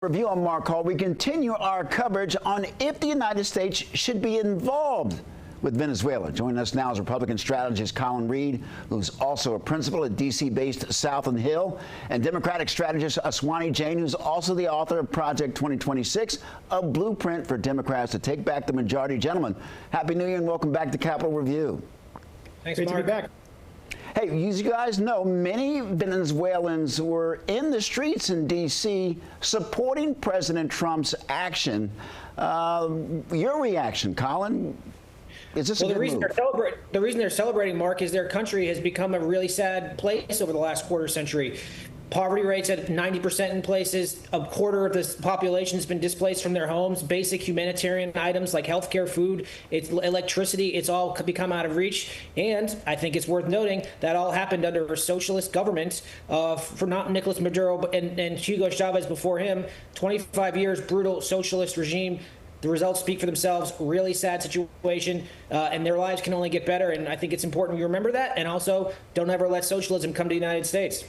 Review on Mark Hall. We continue our coverage on if the United States should be involved with Venezuela. Joining us now is Republican strategist Colin Reed, who's also a principal at D.C.-based Southern Hill, and Democratic strategist Ashwani Jain, who's also the author of Project 2026, a blueprint for Democrats to take back the majority. Gentlemen, Happy New Year and welcome back to Capitol Review. Thanks, Great Mark. to be back. Hey, as you guys know, many Venezuelans were in the streets in D.C. supporting President Trump's action. Your reaction, Colin? Is this a good move? The reason they're celebrating, Mark, is their country has become a really sad place over the last quarter century. Poverty rates at 90% in places. A quarter of the population has been displaced from their homes. Basic humanitarian items like healthcare, food, electricity, it's all become out of reach. And I think it's worth noting that all happened under a socialist government for not Nicolas Maduro and Hugo Chavez before him. 25 years, brutal socialist regime. The results speak for themselves. Really sad situation, and their lives can only get better. And I think it's important we remember that. And also, don't ever let socialism come to the United States.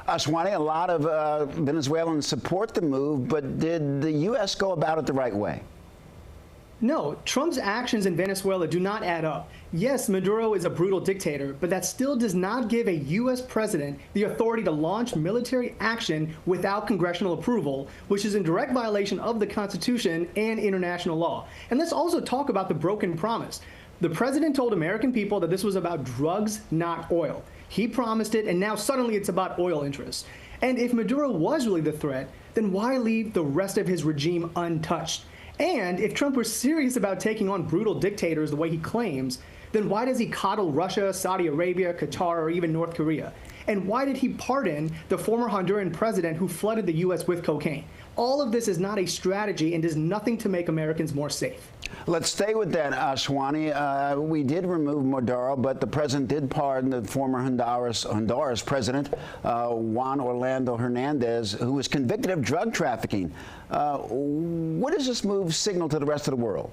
Ashwani, a lot of Venezuelans support the move, but did the U.S. go about it the right way? No, Trump's actions in Venezuela do not add up. Yes, Maduro is a brutal dictator, but that still does not give a U.S. president the authority to launch military action without congressional approval, which is in direct violation of the Constitution and international law. And let's also talk about the broken promise. The president told American people that this was about drugs, not oil. He promised it, and now suddenly it's about oil interests. And if Maduro was really the threat, then why leave the rest of his regime untouched? And if Trump were serious about taking on brutal dictators the way he claims, then why does he coddle Russia, Saudi Arabia, Qatar, or even North Korea? And why did he pardon the former Honduran president who flooded the U.S. with cocaine? All of this is not a strategy and does nothing to make Americans more safe. Let's stay with that, Ashwani. We did remove Maduro, but the president did pardon the former Honduras president, Juan Orlando Hernandez, who was convicted of drug trafficking. What does this move signal to the rest of the world?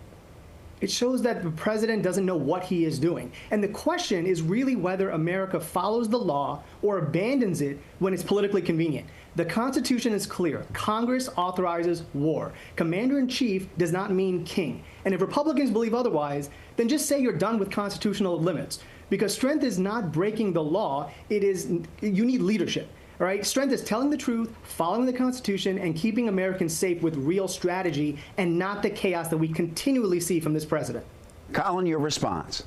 It shows that the president doesn't know what he is doing. And the question is really whether America follows the law or abandons it when it's politically convenient. The Constitution is clear. Congress authorizes war. Commander-in-chief does not mean king. And if Republicans believe otherwise, then just say you're done with constitutional limits. Because strength is not breaking the law. You need leadership. All right? Strength is telling the truth, following the Constitution, and keeping Americans safe with real strategy and not the chaos that we continually see from this president. Colin, your response.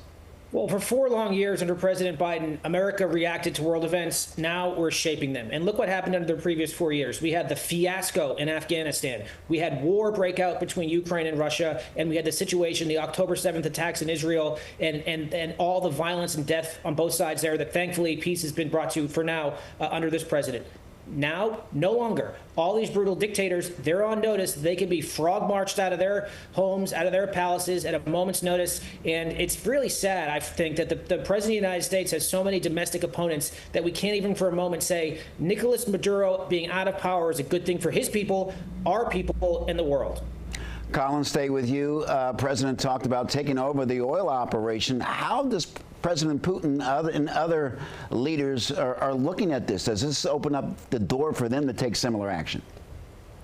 Well, for 4 long years under President Biden, America reacted to world events. Now we're shaping them. And look what happened under the previous 4 years. We had the fiasco in Afghanistan. We had war break out between Ukraine and Russia. And we had the situation, the October 7th attacks in Israel, and all the violence and death on both sides there that thankfully peace has been brought to for now under this president. Now, no longer. All these brutal dictators, they're on notice. They can be frog marched out of their homes, out of their palaces at a moment's notice. And it's really sad, I think, that the president of the United States has so many domestic opponents that we can't even for a moment say Nicolas Maduro being out of power is a good thing for his people, our people, and the world. Colin, stay with you. President talked about taking over the oil operation. How does President Putin and other leaders are looking at this? Does this open up the door for them to take similar action?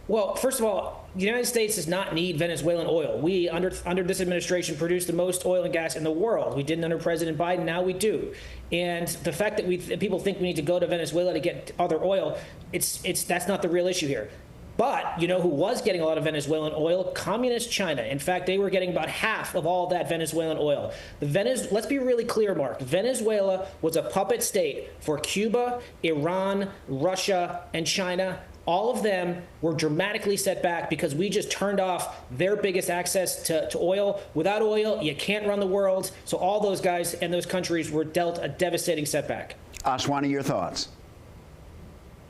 Well, first of all, the United States does not need Venezuelan oil. We, under this administration, produce the most oil and gas in the world. We didn't under President Biden. Now we do. And the fact that people think we need to go to Venezuela to get other oil, that's not the real issue here. But you know who was getting a lot of Venezuelan oil? Communist China. In fact, they were getting about half of all that Venezuelan oil. Let's be really clear, Mark. Venezuela was a puppet state for Cuba, Iran, Russia, and China. All of them were dramatically set back because we just turned off their biggest access to oil. Without oil, you can't run the world. So all those guys and those countries were dealt a devastating setback. Ashwani, your thoughts?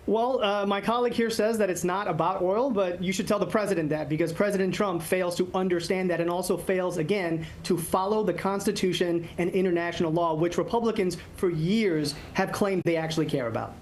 Well, my colleague here says that it's not about oil, but you should tell the president that because President Trump fails to understand that and also fails, again, to follow the Constitution and international law, which Republicans for years have claimed they actually care about.